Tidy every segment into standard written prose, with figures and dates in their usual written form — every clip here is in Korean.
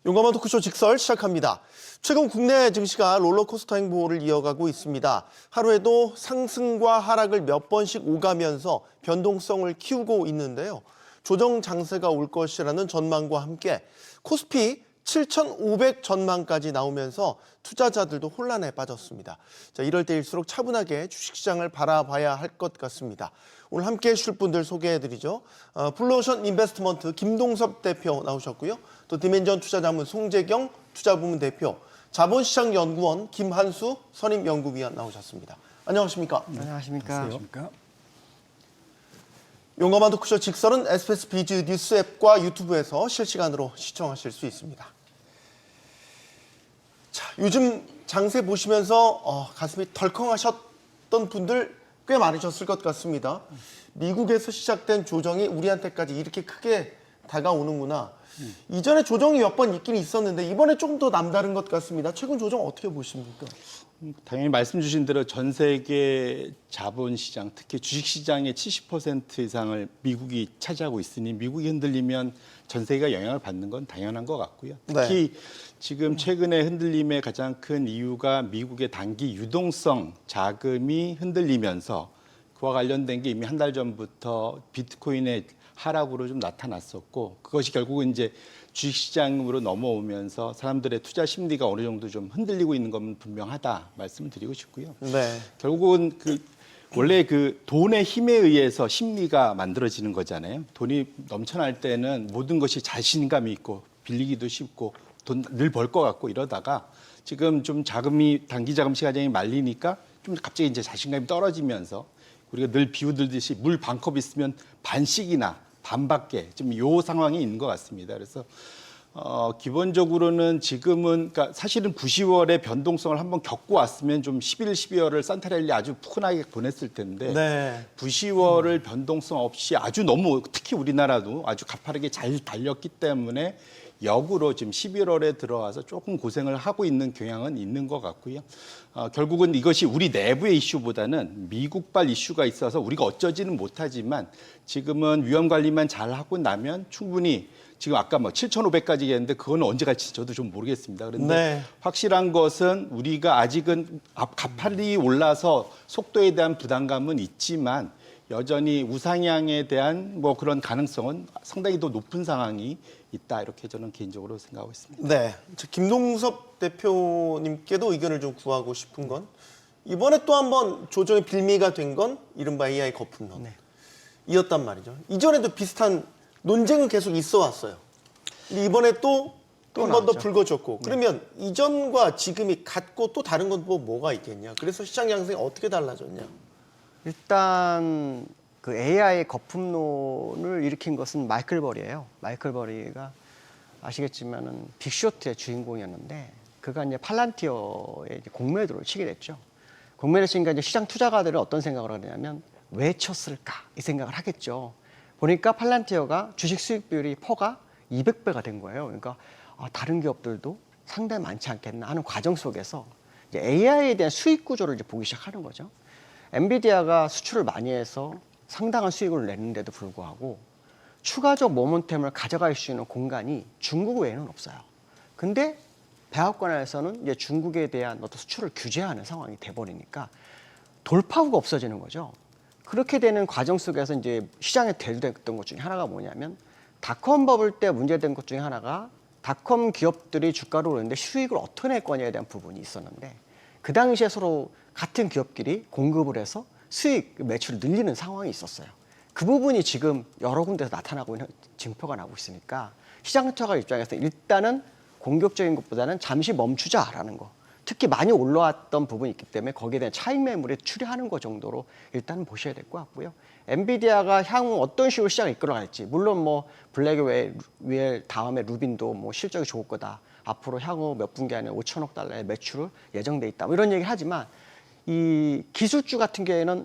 용감한 토크쇼 직설 시작합니다. 최근 국내 증시가 롤러코스터 행보를 이어가고 있습니다. 하루에도 상승과 하락을 몇 번씩 오가면서 변동성을 키우고 있는데요. 조정 장세가 올 것이라는 전망과 함께 코스피 7,500 전망까지 나오면서 투자자들도 혼란에 빠졌습니다. 자, 이럴 때일수록 차분하게 주식시장을 바라봐야 할 것 같습니다. 오늘 함께해 주실 분들 소개해드리죠. 블루오션 인베스트먼트 김동섭 대표 나오셨고요. 또 디멘전 투자자문 송재경 투자부문 대표, 자본시장연구원 김한수 선임연구위원 나오셨습니다. 안녕하십니까? 안녕하십니까? 용감한 토크쇼 직설은 SBS 비즈 뉴스 앱과 유튜브에서 실시간으로 시청하실 수 있습니다. 자, 요즘 장세 보시면서 가슴이 덜컹하셨던 분들 꽤 많으셨을 것 같습니다. 미국에서 시작된 조정이 우리한테까지 이렇게 크게 다가오는구나. 이전에 조정이 몇 번 있긴 있었는데 이번에 조금 더 남다른 것 같습니다. 최근 조정 어떻게 보십니까? 당연히 말씀 주신 대로 전 세계 자본시장, 특히 주식시장의 70% 이상을 미국이 차지하고 있으니 미국이 흔들리면 전 세계가 영향을 받는 건 당연한 것 같고요. 특히 지금 최근에 흔들림의 가장 큰 이유가 미국의 단기 유동성 자금이 흔들리면서 그와 관련된 게 이미 한 달 전부터 비트코인의 하락으로 좀 나타났었고, 그것이 결국은 이제 주식시장으로 넘어오면서 사람들의 투자 심리가 어느 정도 좀 흔들리고 있는 건 분명하다 말씀을 드리고 싶고요. 네. 결국은 원래 돈의 힘에 의해서 심리가 만들어지는 거잖아요. 돈이 넘쳐날 때는 모든 것이 자신감이 있고 빌리기도 쉽고 돈 늘 벌 것 같고 이러다가 지금 좀 단기 자금 시장이 말리니까 좀 갑자기 이제 자신감이 떨어지면서 우리가 늘 비유들듯이 물 반 컵 있으면 반씩이나 반밖에 좀 요 상황이 있는 것 같습니다. 그래서 기본적으로는 지금은 그러니까 사실은 9, 10월에 변동성을 한번 겪고 왔으면 좀 11, 12월을 산타랠리 아주 푸근하게 보냈을 텐데 9, 10월을 변동성 없이 아주 너무 특히 우리나라도 아주 가파르게 잘 달렸기 때문에 역으로 지금 11월에 들어와서 조금 고생을 하고 있는 경향은 있는 것 같고요. 결국은 이것이 우리 내부의 이슈보다는 미국발 이슈가 있어서 우리가 어쩌지는 못하지만 지금은 위험 관리만 잘 하고 나면 충분히 지금 아까 7,500까지 했는데 그건 언제 갈지 저도 좀 모르겠습니다. 그런데 확실한 것은 우리가 아직은 가파르게 올라서 속도에 대한 부담감은 있지만 여전히 우상향에 대한 그런 가능성은 상당히 더 높은 상황이 있다, 이렇게 저는 개인적으로 생각하고 있습니다. 네, 김동섭 대표님께도 의견을 좀 구하고 싶은 건 이번에 또 한 번 조정의 빌미가 된 건 이른바 AI 거품론 이었단 말이죠. 이전에도 비슷한 논쟁은 계속 있어 왔어요. 근데 이번에 또 한 번 더 불거졌고, 그러면 이전과 지금이 같고 또 다른 건 뭐가 있겠냐? 그래서 시장 양상이 어떻게 달라졌냐? 일단 그 AI 거품론을 일으킨 것은 마이클 버리예요. 마이클 버리가 아시겠지만은 빅쇼트의 주인공이었는데 그가 이제 팔란티어에 공매도를 치게 됐죠. 공매를 치니까 이제 시장 투자가들은 어떤 생각을 하냐면 왜 쳤을까 이 생각을 하겠죠. 보니까 팔란티어가 주식 수익 비율이 퍼가 200배가 된 거예요. 그러니까 다른 기업들도 상당히 많지 않겠나 하는 과정 속에서 이제 AI에 대한 수익 구조를 이제 보기 시작하는 거죠. 엔비디아가 수출을 많이 해서 상당한 수익을 내는데도 불구하고 추가적 모멘텀을 가져갈 수 있는 공간이 중국 외에는 없어요. 근데 백악관에서는 이제 중국에 대한 어떤 수출을 규제하는 상황이 돼버리니까 돌파구가 없어지는 거죠. 그렇게 되는 과정 속에서 이제 시장에 대두됐던 것 중에 하나가 뭐냐면 닷컴 버블 때 문제된 것 중에 하나가 닷컴 기업들이 주가를 오르는데 수익을 어떻게 낼 거냐에 대한 부분이 있었는데 그 당시에 서로 같은 기업끼리 공급을 해서 수익 매출을 늘리는 상황이 있었어요. 그 부분이 지금 여러 군데서 나타나고 있는 증표가 나고 있으니까 시장 투자가 입장에서 일단은 공격적인 것보다는 잠시 멈추자라는 거. 특히 많이 올라왔던 부분이 있기 때문에 거기에 대한 차익 매물에 추리하는 것 정도로 일단 보셔야 될 것 같고요. 엔비디아가 향후 어떤 식으로 시장을 이끌어갈지, 물론 블랙웰 다음에 루빈도 실적이 좋을 거다. 앞으로 향후 몇 분기 안에 5천억 달러의 매출을 예정돼 있다. 이런 얘기를 하지만 이 기술주 같은 경우에는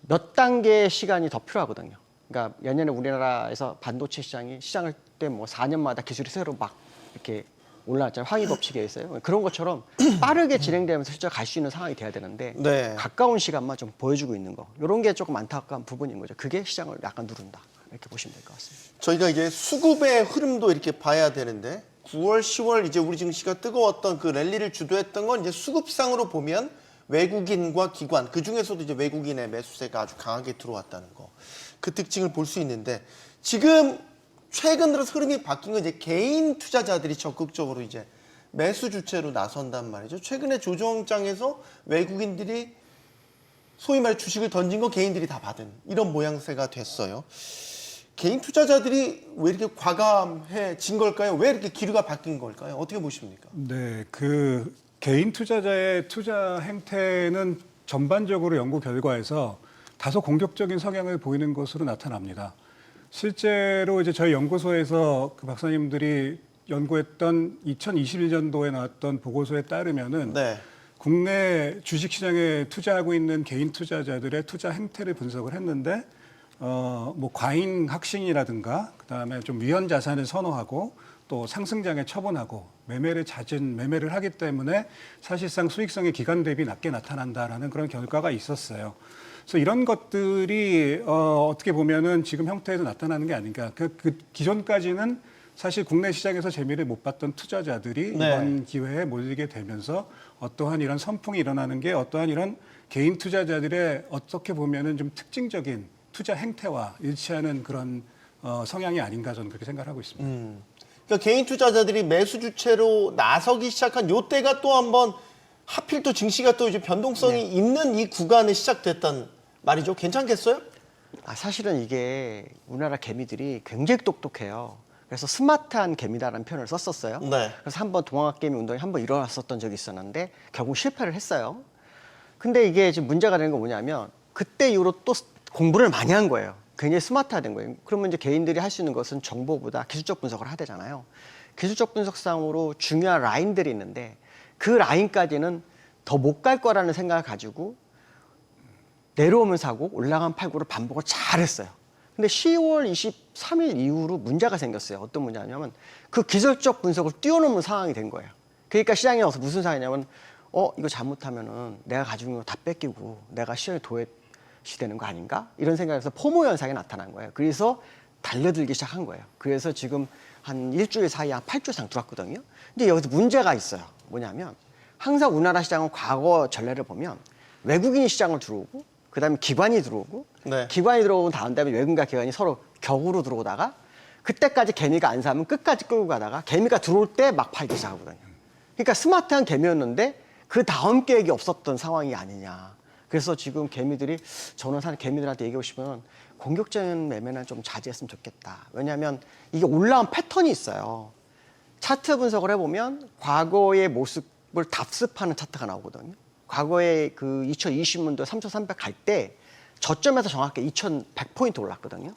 몇 단계의 시간이 더 필요하거든요. 그러니까 예년에 우리나라에서 반도체 시장을 때 4년마다 기술이 새로 막 이렇게 올라왔잖아요. 황희 법칙에 있어요. 그런 것처럼 빠르게 진행되면서 실제 갈 수 있는 상황이 돼야 되는데 가까운 시간만 좀 보여주고 있는 거. 이런 게 조금 안타까운 부분인 거죠. 그게 시장을 약간 누른다. 이렇게 보시면 될 것 같습니다. 저희가 이제 수급의 흐름도 이렇게 봐야 되는데 9월, 10월 이제 우리 증시가 뜨거웠던 그 랠리를 주도했던 건 이제 수급상으로 보면 외국인과 기관, 그 중에서도 이제 외국인의 매수세가 아주 강하게 들어왔다는 거. 그 특징을 볼 수 있는데 지금 최근 들어서 흐름이 바뀐 건 이제 개인 투자자들이 적극적으로 이제 매수 주체로 나선단 말이죠. 최근에 조정장에서 외국인들이 소위 말해 주식을 던진 거 개인들이 다 받은 이런 모양새가 됐어요. 개인 투자자들이 왜 이렇게 과감해진 걸까요? 왜 이렇게 기류가 바뀐 걸까요? 어떻게 보십니까? 네, 그 개인 투자자의 투자 행태는 전반적으로 연구 결과에서 다소 공격적인 성향을 보이는 것으로 나타납니다. 실제로 이제 저희 연구소에서 그 박사님들이 연구했던 2021년도에 나왔던 보고서에 따르면은 네. 국내 주식시장에 투자하고 있는 개인 투자자들의 투자 행태를 분석을 했는데 뭐 과잉 확신이라든가 그다음에 좀 위험 자산을 선호하고 또 상승장에 처분하고 매매를 잦은 매매를 하기 때문에 사실상 수익성이 기간 대비 낮게 나타난다라는 그런 결과가 있었어요. 그래서 이런 것들이 어떻게 보면은 지금 형태에서 나타나는 게 아닌가. 그 기존까지는 사실 국내 시장에서 재미를 못 봤던 투자자들이 네. 이번 기회에 몰리게 되면서 어떠한 이런 선풍이 일어나는 게 어떠한 이런 개인 투자자들의 어떻게 보면은 좀 특징적인 투자 행태와 일치하는 그런 성향이 아닌가 저는 그렇게 생각하고 있습니다. 그러니까 개인 투자자들이 매수 주체로 나서기 시작한 요 때가 또 한번 하필 또 증시가 또 이제 변동성이 있는 이 구간에 시작됐단 말이죠. 괜찮겠어요? 사실은 이게 우리나라 개미들이 굉장히 똑똑해요. 그래서 스마트한 개미다라는 표현을 썼었어요. 네. 그래서 한번 동학개미 운동이 한번 일어났었던 적이 있었는데 결국 실패를 했어요. 근데 이게 지금 문제가 되는 건 뭐냐면 그때 이후로 또 공부를 많이 한 거예요. 굉장히 스마트화된 거예요. 그러면 이제 개인들이 할 수 있는 것은 정보보다 기술적 분석을 하되잖아요. 기술적 분석상으로 중요한 라인들이 있는데 그 라인까지는 더 못 갈 거라는 생각을 가지고 내려오면 사고 올라간 팔고를 반복을 잘했어요. 근데 10월 23일 이후로 문제가 생겼어요. 어떤 문제냐면 그 기술적 분석을 뛰어넘는 상황이 된 거예요. 그러니까 시장에 와서 무슨 상황이냐면 이거 잘못하면은 내가 가지고 있는 거 다 뺏기고 내가 시장에 도외시되는 거 아닌가? 이런 생각에서 포모 현상이 나타난 거예요. 그래서 달려들기 시작한 거예요. 그래서 지금 한 일주일 사이에 한 8주 이상 들어왔거든요. 근데 여기서 문제가 있어요. 뭐냐면 항상 우리나라 시장은 과거 전례를 보면 외국인이 시장을 들어오고 그다음에 기관이 들어오고 네. 기관이 들어온 다음에 외국인과 기관이 서로 격으로 들어오다가 그때까지 개미가 안 사면 끝까지 끌고 가다가 개미가 들어올 때 막 팔기 시작하거든요. 그러니까 스마트한 개미였는데 그 다음 계획이 없었던 상황이 아니냐. 그래서 지금 개미들이 저는 사실 개미들한테 얘기하고 싶으면 공격적인 매매는 좀 자제했으면 좋겠다. 왜냐하면 이게 올라온 패턴이 있어요. 차트 분석을 해보면 과거의 모습을 답습하는 차트가 나오거든요. 과거에 그 2020년도 3,300 갈 때 저점에서 정확하게 2,100포인트 올랐거든요.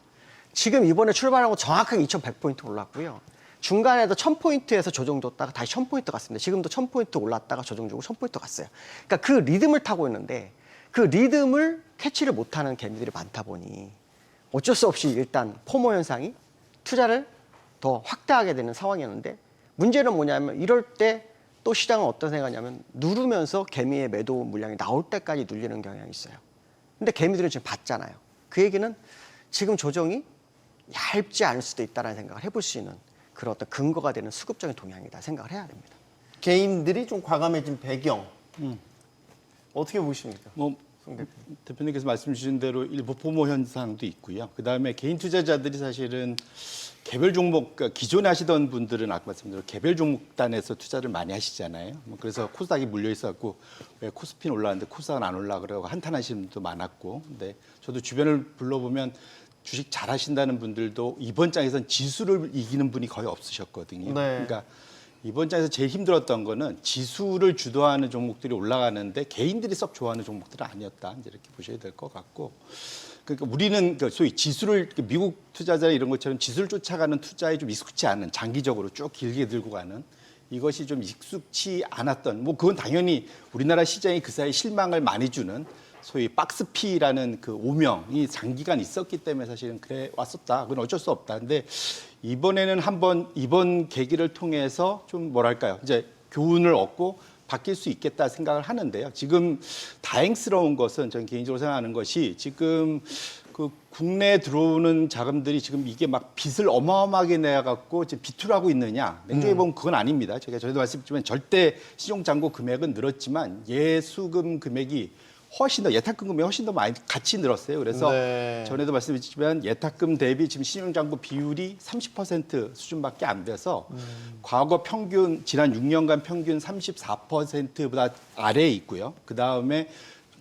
지금 이번에 출발하고 정확하게 2,100포인트 올랐고요. 중간에도 1,000포인트에서 조정 줬다가 다시 1,000포인트 갔습니다. 지금도 1,000포인트 올랐다가 조정 주고 1,000포인트 갔어요. 그러니까 그 리듬을 타고 있는데 그 리듬을 캐치를 못하는 개미들이 많다 보니 어쩔 수 없이 일단 포모 현상이 투자를 더 확대하게 되는 상황이었는데 문제는 뭐냐면 이럴 때 또 시장은 어떤 생각하냐면 누르면서 개미의 매도 물량이 나올 때까지 눌리는 경향이 있어요. 근데 개미들은 지금 봤잖아요. 그 얘기는 지금 조정이 얇지 않을 수도 있다는 생각을 해볼 수 있는 그런 어떤 근거가 되는 수급적인 동향이다 생각을 해야 됩니다. 개인들이 좀 과감해진 배경. 어떻게 보십니까? 뭐 대표님께서 말씀 주신 대로 일부 포모 현상도 있고요. 그다음에 개인 투자자들이 사실은 개별 종목, 그러니까 기존에 하시던 분들은 아까 말씀드린 개별 종목단에서 투자를 많이 하시잖아요. 그래서 코스닥이 물려 있었고 왜 코스피는 올라왔는데 코스닥은 안 올라 그러고 한탄하시는 분도 많았고. 근데 저도 주변을 불러보면 주식 잘 하신다는 분들도 이번 장에선 지수를 이기는 분이 거의 없으셨거든요. 네. 그러니까 이번 장에서 제일 힘들었던 거는 지수를 주도하는 종목들이 올라가는데 개인들이 썩 좋아하는 종목들은 아니었다. 이제 이렇게 보셔야 될 것 같고. 그러니까 우리는 소위 지수를 미국 투자자 이런 것처럼 지수를 쫓아가는 투자에 좀 익숙치 않은 장기적으로 쭉 길게 들고 가는 이것이 좀 익숙치 않았던 뭐 그건 당연히 우리나라 시장이 그 사이 실망을 많이 주는 소위 박스피라는 그 오명이 장기간 있었기 때문에 사실은 그래 왔었다. 그건 어쩔 수 없다. 근데 이번에는 한번 이번 계기를 통해서 좀 뭐랄까요? 이제 교훈을 얻고 바뀔 수 있겠다 생각을 하는데요. 지금 다행스러운 것은 저는 개인적으로 생각하는 것이 지금 그 국내에 들어오는 자금들이 지금 이게 막 빚을 어마어마하게 내갖고 지금 비투를 하고 있느냐? 냉정히 보면 그건 아닙니다. 제가 전에도 말씀드렸지만 절대 신용잔고 금액은 늘었지만 예수금 금액이 훨씬 더 예탁금 금액이 훨씬 더 많이 같이 늘었어요. 그래서 네. 전에도 말씀드렸지만 예탁금 대비 지금 신용잔고 비율이 30% 수준밖에 안 돼서 과거 평균 지난 6년간 평균 34%보다 아래에 있고요. 그 다음에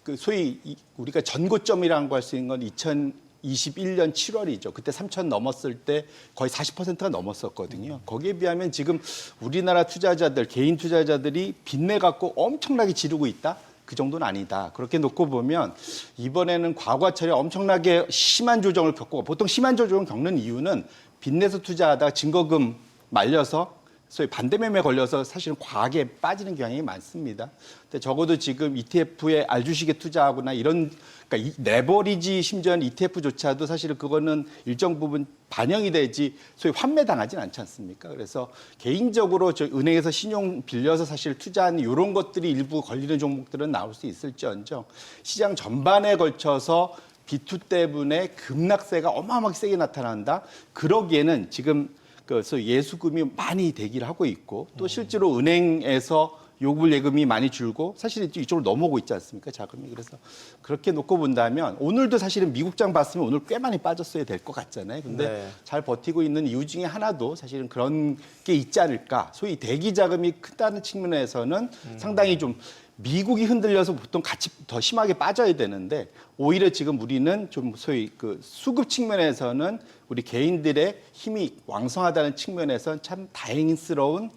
그 소위 우리가 전고점이라는 거 할 수 있는 건 2021년 7월이죠. 그때 3천 넘었을 때 거의 40%가 넘었었거든요. 거기에 비하면 지금 우리나라 투자자들, 개인 투자자들이 빚내 갖고 엄청나게 지르고 있다. 그 정도는 아니다. 그렇게 놓고 보면 이번에는 과거처럼 엄청나게 심한 조정을 겪고 보통 심한 조정을 겪는 이유는 빚내서 투자하다가 증거금 말려서 소위 반대매매에 걸려서 사실은 과하게 빠지는 경향이 많습니다. 근데 적어도 지금 ETF에 알주식에 투자하거나 이런 그러니까 레버리지 심지어는 ETF조차도 사실은 그거는 일정 부분 반영이 되지 소위 환매당하진 않지 않습니까? 그래서 개인적으로 저 은행에서 신용 빌려서 사실 투자한 이런 것들이 일부 걸리는 종목들은 나올 수 있을지언정 시장 전반에 걸쳐서 B2 때문에 급락세가 어마어마하게 세게 나타난다. 그러기에는 지금 그래서 예수금이 많이 대기를 하고 있고 또 실제로 은행에서 요구 예금이 많이 줄고 사실 이쪽으로 넘어오고 있지 않습니까? 자금이. 그래서 그렇게 놓고 본다면 오늘도 사실은 미국장 봤으면 오늘 꽤 많이 빠졌어야 될 것 같잖아요. 근데 네. 잘 버티고 있는 이유 중에 하나도 사실은 그런 게 있지 않을까. 소위 대기 자금이 크다는 측면에서는 상당히 좀 미국이 흔들려서 보통 같이 더 심하게 빠져야 되는데 오히려 지금 우리는 좀 소위 그 수급 측면에서는 우리 개인들의 힘이 왕성하다는 측면에서는 참 다행스러운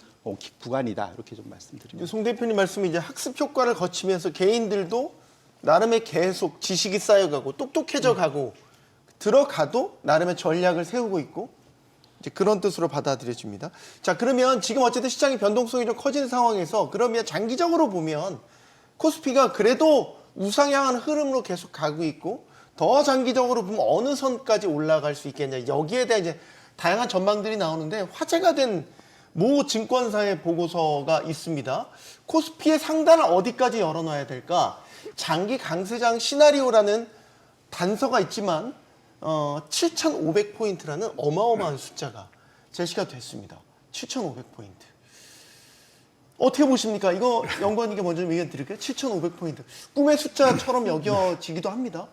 구간이다 이렇게 좀 말씀드립니다. 송 대표님 말씀이 이제 학습 효과를 거치면서 개인들도 나름의 계속 지식이 쌓여가고 똑똑해져 가고 들어가도 나름의 전략을 세우고 있고 이제 그런 뜻으로 받아들여집니다. 자, 그러면 지금 어쨌든 시장의 변동성이 좀 커지는 상황에서 그러면 장기적으로 보면 코스피가 그래도 우상향한 흐름으로 계속 가고 있고 더 장기적으로 보면 어느 선까지 올라갈 수 있겠냐 여기에 대한 이제 다양한 전망들이 나오는데 화제가 된 모 증권사의 보고서가 있습니다. 코스피의 상단을 어디까지 열어놔야 될까? 장기 강세장 시나리오라는 단서가 있지만 7,500포인트라는 어마어마한 숫자가 제시가 됐습니다. 7,500포인트. 어떻게 보십니까? 이거 연구원님께 먼저 좀 의견 드릴게요. 7,500포인트. 꿈의 숫자처럼 여겨지기도 합니다.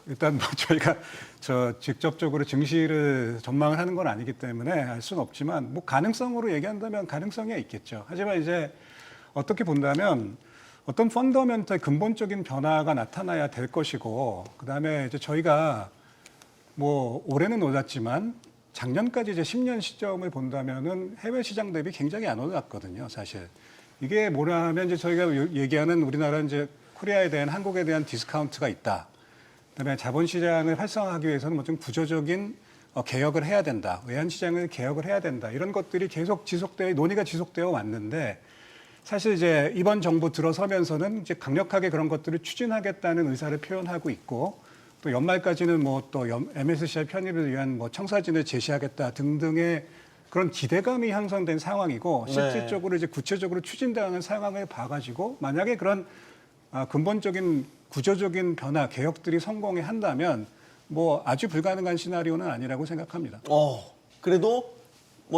일단 저희가 직접적으로 증시를 전망을 하는 건 아니기 때문에 알 수는 없지만 가능성으로 얘기한다면 가능성이 있겠죠. 하지만 이제 어떻게 본다면 어떤 펀더멘털 근본적인 변화가 나타나야 될 것이고 그다음에 이제 저희가 올해는 올랐지만 작년까지 이제 10년 시점을 본다면은 해외 시장 대비 굉장히 안 올랐거든요, 사실. 이게 뭐라 하면 이제 저희가 얘기하는 우리나라 이제 코리아에 대한 한국에 대한 디스카운트가 있다. 그다음에 자본시장을 활성화하기 위해서는 좀 구조적인 개혁을 해야 된다. 외환시장을 개혁을 해야 된다. 이런 것들이 계속 논의가 지속되어 왔는데 사실 이제 이번 정부 들어서면서는 이제 강력하게 그런 것들을 추진하겠다는 의사를 표현하고 있고 또 연말까지는 또 MSCI 편입을 위한 청사진을 제시하겠다 등등의 그런 기대감이 형성된 상황이고 실질적으로 이제 구체적으로 추진되는 상황을 봐가지고 만약에 그런 근본적인 구조적인 변화, 개혁들이 성공해 한다면 아주 불가능한 시나리오는 아니라고 생각합니다. 그래도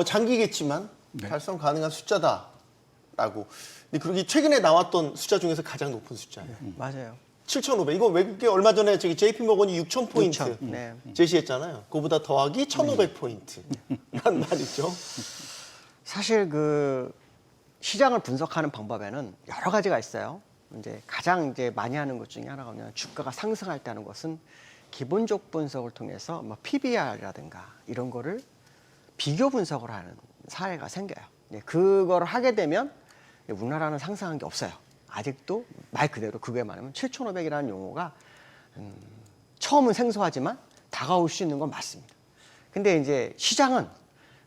장기겠지만 네. 달성 가능한 숫자다라고. 근데 그러기 최근에 나왔던 숫자 중에서 가장 높은 숫자예요. 맞아요. 7,500. 이거 외국계 얼마 전에 JP 모건이 6,000포인트 6,000, 네. 제시했잖아요. 그거보다 더하기 1,500포인트란 말이죠. 사실 시장을 분석하는 방법에는 여러 가지가 있어요. 이제 가장 이제 많이 하는 것 중에 하나가 뭐냐면 주가가 상승할 때 하는 것은 기본적 분석을 통해서 PBR이라든가 이런 거를 비교 분석을 하는 사례가 생겨요. 그거를 하게 되면 우리나라는 상승한 게 없어요. 아직도 말 그대로 그게 말하면 7,500이라는 용어가 처음은 생소하지만 다가올 수 있는 건 맞습니다. 근데 이제 시장은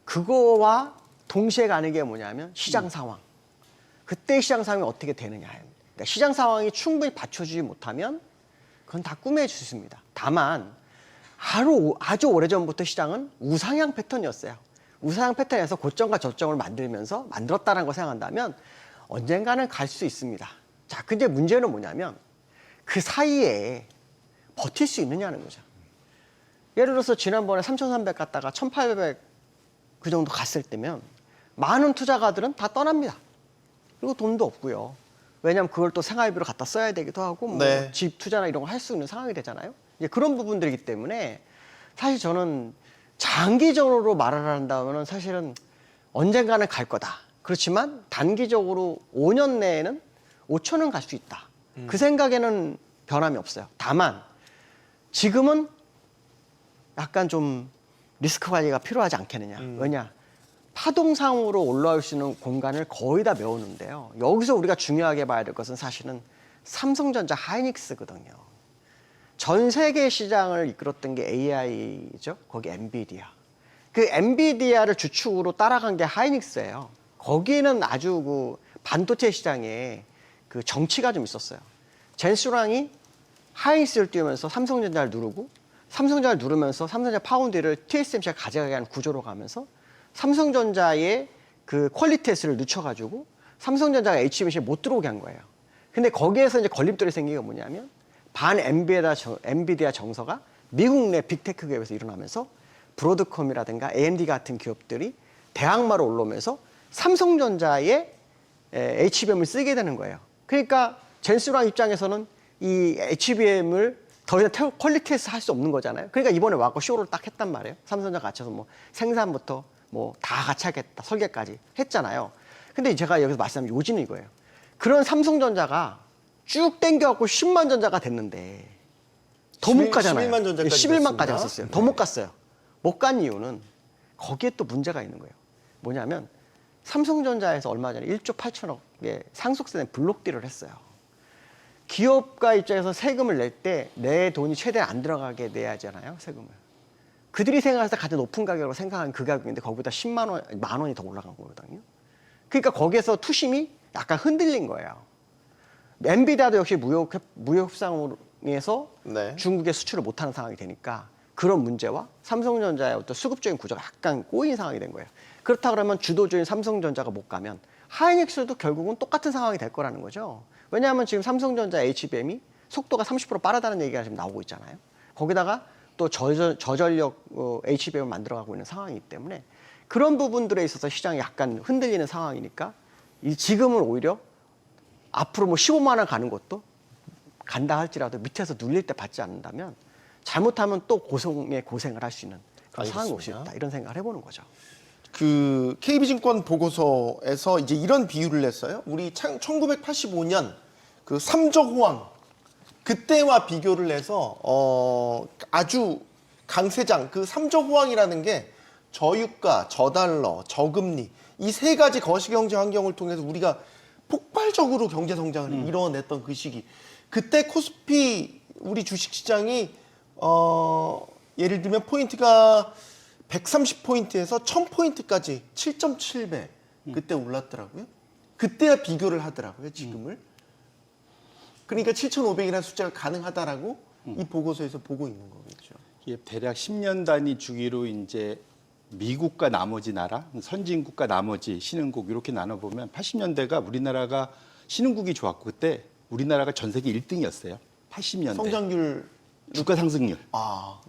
그거와 동시에 가는 게 뭐냐면 시장 상황. 그때 시장 상황이 어떻게 되느냐입니다. 그러니까 시장 상황이 충분히 받쳐주지 못하면 그건 다 꿈의 주습니다. 다만 아주 오래전부터 시장은 우상향 패턴이었어요. 우상향 패턴에서 고점과 저점을 만들었다는 걸 생각한다면 언젠가는 갈 수 있습니다. 자, 근데 문제는 뭐냐면 그 사이에 버틸 수 있느냐는 거죠. 예를 들어서 지난번에 3,300 갔다가 1,800 그 정도 갔을 때면 많은 투자가들은 다 떠납니다. 그리고 돈도 없고요. 왜냐하면 그걸 또 생활비로 갖다 써야 되기도 하고 뭐 네. 집 투자나 이런 거 할 수 있는 상황이 되잖아요. 이제 그런 부분들이기 때문에 사실 저는 장기적으로 말을 한다면 사실은 언젠가는 갈 거다. 그렇지만 단기적으로 5년 내에는 5천은 갈 수 있다. 그 생각에는 변함이 없어요. 다만 지금은 약간 좀 리스크 관리가 필요하지 않겠느냐. 왜냐? 파동상으로 올라올 수 있는 공간을 거의 다 메우는데요. 여기서 우리가 중요하게 봐야 될 것은 사실은 삼성전자 하이닉스거든요. 전 세계 시장을 이끌었던 게 AI죠. 거기 엔비디아. 그 엔비디아를 주축으로 따라간 게 하이닉스예요. 거기에는 아주 그 반도체 시장에 그 정치가 좀 있었어요. 젠스랑이 하이닉스를 띄우면서 삼성전자를 누르고 삼성전자를 누르면서 삼성전자 파운드를 TSMC가 가져가게 하는 구조로 가면서 삼성전자의 그 퀄리티스를 늦춰가지고 삼성전자가 HBM에 못 들어오게 한 거예요. 근데 거기에서 이제 걸림돌이 생긴 게 뭐냐면 반 엔비디아 정서가 미국 내 빅테크 기업에서 일어나면서 브로드컴이라든가 AMD 같은 기업들이 대항마로 올라오면서 삼성전자의 HBM을 쓰게 되는 거예요. 그러니까 젠스랑 입장에서는 이 HBM을 더 이상 퀄리티 테스트 할 수 없는 거잖아요. 그러니까 이번에 와서 쇼를 딱 했단 말이에요. 삼성전자 같이서 뭐 생산부터 뭐 다 같이 하겠다 설계까지 했잖아요. 근데 제가 여기서 말씀드린 요지는 이거예요. 그런 삼성전자가 쭉 땡겨갖고 10만 전자가 됐는데 더 못 가잖아요. 11만 전자까지 11만까지 됐습니다. 갔었어요. 더 못 갔어요. 못 간 이유는 거기에 또 문제가 있는 거예요. 뭐냐면 삼성전자에서 얼마 전에 1조 8천억의 상속세된 블록딜을 했어요. 기업가 입장에서 세금을 낼 때 내 돈이 최대한 안 들어가게 내야 하잖아요, 세금을. 그들이 생각해서 가장 높은 가격으로 생각한 그 가격인데 거기보다 10만 원, 만 원이 더 올라간 거거든요. 그러니까 거기에서 투심이 약간 흔들린 거예요. 엔비디아도 역시 무역 협상에서 네. 중국에 수출을 못하는 상황이 되니까 그런 문제와 삼성전자의 어떤 수급적인 구조가 약간 꼬인 상황이 된 거예요. 그렇다 그러면 주도주인 삼성전자가 못 가면 하이닉스도 결국은 똑같은 상황이 될 거라는 거죠. 왜냐하면 지금 삼성전자 HBM이 속도가 30% 빠르다는 얘기가 지금 나오고 있잖아요. 거기다가 또 저전력 HBM을 만들어가고 있는 상황이기 때문에 그런 부분들에 있어서 시장이 약간 흔들리는 상황이니까 지금은 오히려 앞으로 뭐 15만 원 가는 것도 간다 할지라도 밑에서 눌릴 때 받지 않는다면 잘못하면 또 고생을 할 수 있는 그런 상황이 올 수 있다. 이런 생각을 해보는 거죠. 그 KB증권 보고서에서 이제 이런 비유를 냈어요. 우리 1985년 그 삼적호황 그때와 비교를 해서 아주 강세장 그 삼적호황이라는 게 저유가, 저달러, 저금리 이 세 가지 거시경제 환경을 통해서 우리가 폭발적으로 경제 성장을 이뤄냈던 그 시기. 그때 코스피 우리 주식시장이 예를 들면 포인트가 130포인트에서 1000포인트까지 7.7배 그때 올랐더라고요. 그때야 비교를 하더라고요, 지금을. 그러니까 7,500이라는 숫자가 가능하다라고 이 보고서에서 보고 있는 거겠죠. 이게 대략 10년 단위 주기로 이제 미국과 나머지 나라, 선진국과 나머지 신흥국 이렇게 나눠보면 80년대가 우리나라가 신흥국이 좋았고 그때 우리나라가 전 세계 1등이었어요. 80년대. 성장률 주가 상승률.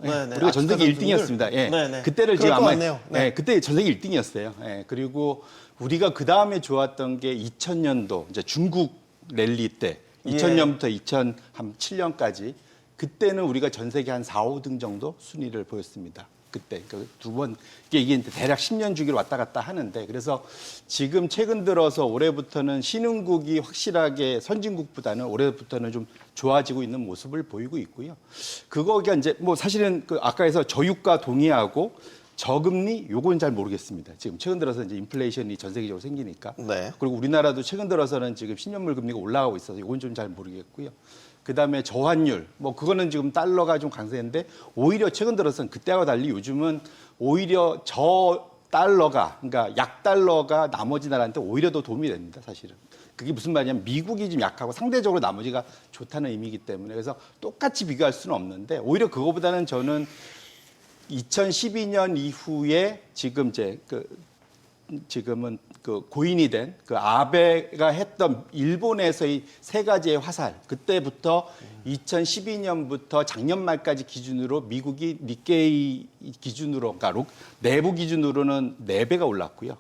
네네. 우리가 전 세계 1등이었습니다. 예. 네네. 그때를 지금 그럴 것 아마 같네요. 네. 예, 그때 전 세계 1등이었어요. 예. 그리고 우리가 그 다음에 좋았던 게 2000년도 이제 중국 랠리 때 2000년부터 2007년까지 그때는 우리가 전 세계 한 4, 5등 정도 순위를 보였습니다. 그때 그 두 번 이게 이제 대략 10년 주기로 왔다 갔다 하는데 그래서 지금 최근 들어서 올해부터는 신흥국이 확실하게 선진국보다는 올해부터는 좀 좋아지고 있는 모습을 보이고 있고요. 그거가 이제 뭐 사실은 그 아까에서 저유가 동의하고 저금리 요건 잘 모르겠습니다. 지금 최근 들어서 이제 인플레이션이 전 세계적으로 생기니까. 네. 그리고 우리나라도 최근 들어서는 지금 신용물 금리가 올라가고 있어서 이건 좀 잘 모르겠고요. 그다음에 저환율 뭐 그거는 지금 달러가 좀 강세인데 오히려 최근 들어서는 그때와 달리 요즘은 오히려 저 달러가 그러니까 약 달러가 나머지 나라한테 오히려 더 도움이 됩니다. 사실은. 그게 무슨 말이냐면 미국이 좀 약하고 상대적으로 나머지가 좋다는 의미이기 때문에 그래서 똑같이 비교할 수는 없는데 오히려 그거보다는 저는 2012년 이후에 지금 이제 그 지금은 그 고인이 된 그 아베가 했던 일본에서의 세 가지의 화살, 그때부터 2012년부터 작년 말까지 기준으로 미국이 니케이 기준으로, 그러니까 내부 기준으로는 4배가 올랐고요.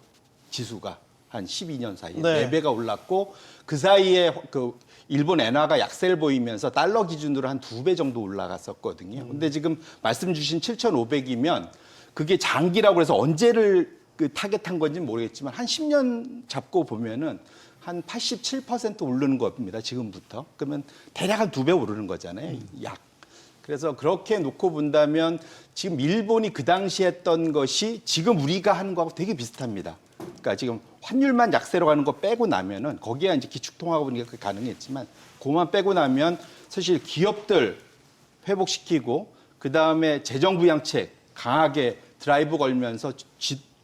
지수가 한 12년 사이에 네. 4배가 올랐고, 그 사이에 그 일본 엔화가 약세를 보이면서 달러 기준으로 한 2배 정도 올라갔었거든요. 근데 지금 말씀 주신 7,500이면 그게 장기라고 해서 언제를 그 타겟한 건지 모르겠지만 한 10년 잡고 보면은 한 87% 오르는 겁니다. 지금부터. 그러면 대략 한 2배 오르는 거잖아요. 약. 그래서 그렇게 놓고 본다면 지금 일본이 그 당시에 했던 것이 지금 우리가 하는 거하고 되게 비슷합니다. 그러니까 지금 환율만 약세로 가는 거 빼고 나면은, 거기에 이제 기축통화가 보니까 그게 가능했지만, 그만 빼고 나면 사실 기업들 회복시키고, 그 다음에 재정부양책 강하게 드라이브 걸면서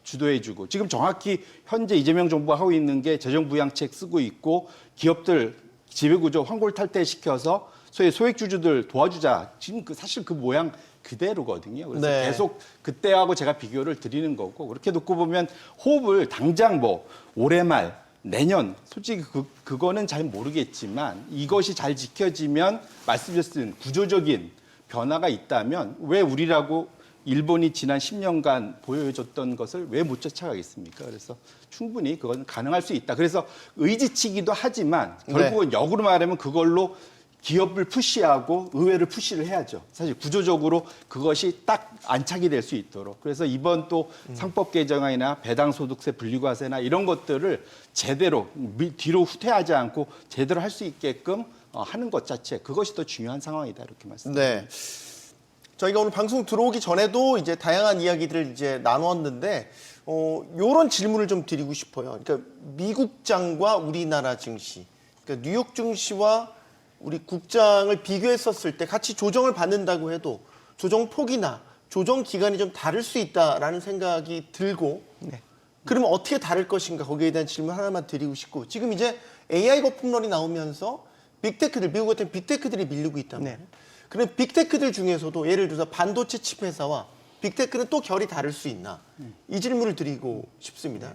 주도해주고, 지금 정확히 현재 이재명 정부가 하고 있는 게 재정부양책 쓰고 있고, 기업들 지배구조 환골탈퇴시켜서 소위 소액주주들 도와주자. 지금 사실 그 모양 그대로거든요. 그래서 네. 계속 그때하고 제가 비교를 드리는 거고, 그렇게 놓고 보면 호흡을 당장 뭐 올해 말 내년, 솔직히 그거는 잘 모르겠지만, 이것이 잘 지켜지면 말씀드렸던 구조적인 변화가 있다면 왜 우리라고 일본이 지난 10년간 보여줬던 것을 왜 못 쫓아가겠습니까? 그래서 충분히 그건 가능할 수 있다. 그래서 의지치기도 하지만 결국은 역으로 말하면 그걸로 기업을 푸시하고 의회를 푸시를 해야죠. 사실 구조적으로 그것이 딱 안착이 될 수 있도록. 그래서 이번 또 상법 개정안이나 배당소득세 분리과세나 이런 것들을 제대로 뒤로 후퇴하지 않고 제대로 할 수 있게끔 하는 것 자체, 그것이 더 중요한 상황이다, 이렇게 말씀드립니다. 네. 저희가 오늘 방송 들어오기 전에도 이제 다양한 이야기들을 이제 나누었는데, 요런 질문을 좀 드리고 싶어요. 그러니까 미국장과 우리나라 증시, 그러니까 뉴욕 증시와 우리 국장을 비교했었을 때 같이 조정을 받는다고 해도 조정 폭이나 조정 기간이 좀 다를 수 있다라는 생각이 들고, 그러면 어떻게 다를 것인가, 거기에 대한 질문 하나만 드리고 싶고, 지금 이제 AI 거품론이 나오면서 빅테크들, 미국 같은 빅테크들이 밀리고 있단 말이에요. 그럼 빅테크들 중에서도 예를 들어서 반도체 칩 회사와 빅테크는 또 결이 다를 수 있나? 이 질문을 드리고 싶습니다.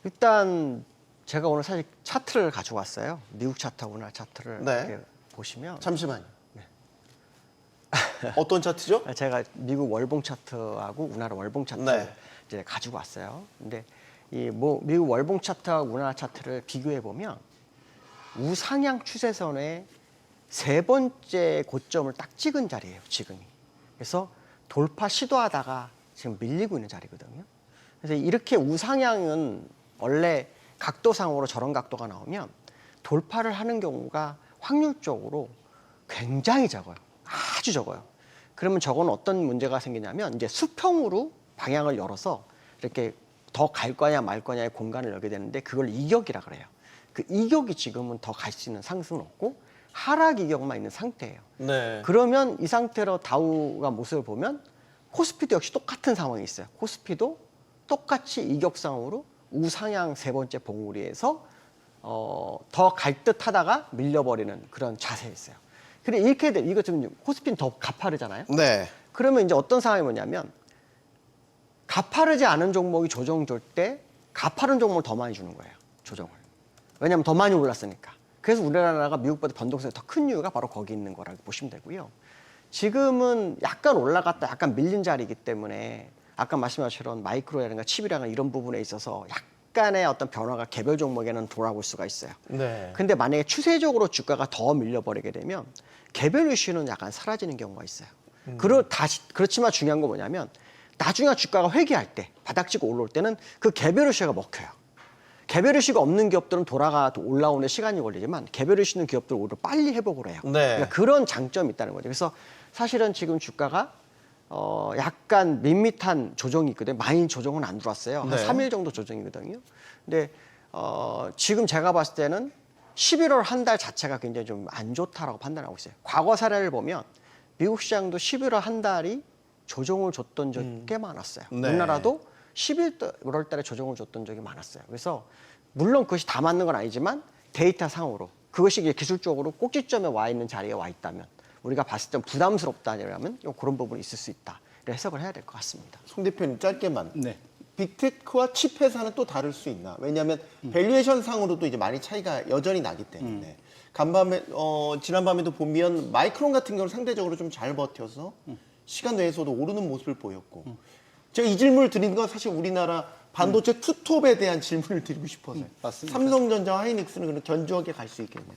일단 제가 오늘 사실 차트를 가지고 왔어요. 미국 차트하고 우리나라 차트를 네. 이렇게 보시면 잠시만요. 어떤 차트죠? 제가 미국 월봉 차트하고 우리나라 월봉 차트 네. 이제 가지고 왔어요. 근데 이 뭐 미국 월봉 차트하고 우리나라 차트를 비교해 보면 우상향 추세선의 3번째 고점을 딱 찍은 자리예요, 지금이. 그래서 돌파 시도하다가 지금 밀리고 있는 자리거든요. 그래서 이렇게 우상향은 원래 각도상으로 저런 각도가 나오면 돌파를 하는 경우가 확률적으로 굉장히 적어요. 아주 적어요. 그러면 저건 어떤 문제가 생기냐면 이제 수평으로 방향을 열어서 이렇게 더 갈 거냐 말 거냐의 공간을 열게 되는데, 그걸 이격이라 그래요. 그 이격이 지금은 더 갈 수 있는 상승은 없고 하락 이격만 있는 상태예요. 네. 그러면 이 상태로 다우가 모습을 보면 코스피도 역시 똑같은 상황이 있어요. 코스피도 똑같이 이격상으로 우상향 3번째 봉우리에서 더 갈 듯 하다가 밀려버리는 그런 자세에 있어요. 그래 이렇게 돼, 이거 좀 코스피는 더 가파르잖아요. 네. 그러면 이제 어떤 상황이 뭐냐면, 가파르지 않은 종목이 조정 줄 때 가파른 종목을 더 많이 주는 거예요, 조정을. 왜냐하면 더 많이 올랐으니까. 그래서 우리나라가 미국보다 변동성이 더 큰 이유가 바로 거기 있는 거라고 보시면 되고요. 지금은 약간 올라갔다 약간 밀린 자리이기 때문에 아까 말씀하신 것처럼 마이크로라든가 칩이라든가 이런 부분에 있어서 약간의 어떤 변화가 개별 종목에는 돌아올 수가 있어요. 네. 근데 만약에 추세적으로 주가가 더 밀려버리게 되면 개별 이슈는 약간 사라지는 경우가 있어요. 그렇지만 중요한 건 뭐냐면, 나중에 주가가 회귀할 때, 바닥치고 올라올 때는 그 개별 이슈가 먹혀요. 개별 이슈가 없는 기업들은 올라오는 시간이 걸리지만, 개별 이슈 있는 기업들은 오히려 빨리 회복을 해요. 네. 그러니까 그런 장점이 있다는 거죠. 그래서 사실은 지금 주가가 약간 밋밋한 조정이 있거든요. 많이 조정은 안 들어왔어요. 한 네. 3일 정도 조정이거든요. 근데 지금 제가 봤을 때는 11월 한 달 자체가 굉장히 좀 안 좋다라고 판단하고 있어요. 과거 사례를 보면 미국 시장도 11월 한 달이 조정을 줬던 적이 꽤 많았어요. 네. 우리나라도 11월 달에 조정을 줬던 적이 많았어요. 그래서 물론 그것이 다 맞는 건 아니지만 데이터 상으로 그것이 이제 기술적으로 꼭지점에 와 있는 자리에 와 있다면, 우리가 봤을 때 부담스럽다면 그런 부분이 있을 수 있다. 이런 해석을 해야 될 것 같습니다. 송 대표님 짧게만. 네. 빅테크와 칩 회사는 또 다를 수 있나? 왜냐하면 밸류에이션 상으로도 이제 많이 차이가 여전히 나기 때문에 간밤에 지난밤에도 보면 마이크론 같은 경우는 상대적으로 좀 잘 버텨서 시간 내에서도 오르는 모습을 보였고 제가 이 질문을 드리는 건 사실 우리나라 반도체 투톱에 대한 질문을 드리고 싶어서요. 맞습니다. 삼성전자와 하이닉스는 그럼 견주하게 갈 수 있겠네요.